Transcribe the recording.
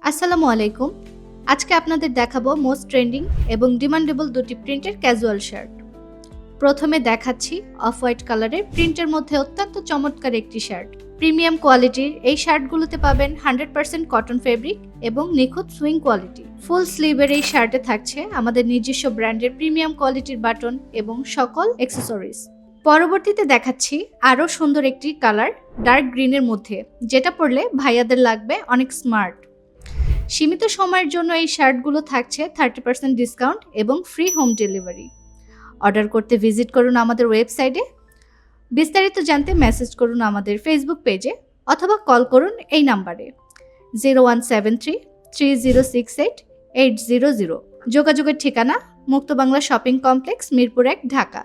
আসসালামু আলাইকুম। আজকে আপনাদের দেখাবো মোস্ট ট্রেন্ডিং এবং ডিমান্ডেবল দুটি প্রিন্টের ক্যাজুয়াল শার্ট। প্রথমে দেখাচ্ছি অফ হোয়াইট কালারের প্রিন্টের মধ্যে অত্যন্ত চমৎকার একটি শার্ট। প্রিমিয়াম কোয়ালিটির এই শার্টগুলোতে পাবেন 100% কটন ফেব্রিক এবং নিখুঁত সুইং কোয়ালিটি। ফুল স্লিভের এই শার্টে থাকছে আমাদের নিজস্ব ব্র্যান্ডের প্রিমিয়াম কোয়ালিটির বাটন এবং সকল অ্যাক্সেসরিজ। পরবর্তীতে দেখাচ্ছি আরও সুন্দর একটি কালার ডার্ক গ্রিনের মধ্যে, যেটা পরলে ভাইয়াদের লাগবে অনেক স্মার্ট। সীমিত সময়ের জন্য এই শার্টগুলো থাকছে 30% ডিসকাউন্ট এবং ফ্রি হোম ডেলিভারি। অর্ডার করতে ভিজিট করুন আমাদের ওয়েবসাইটে। বিস্তারিত জানতে মেসেজ করুন আমাদের ফেসবুক পেজে অথবা কল করুন এই নাম্বারে 0173-3068-800। যোগাযোগের ঠিকানা মুক্ত বাংলা শপিং কমপ্লেক্স, মিরপুর 1, ঢাকা।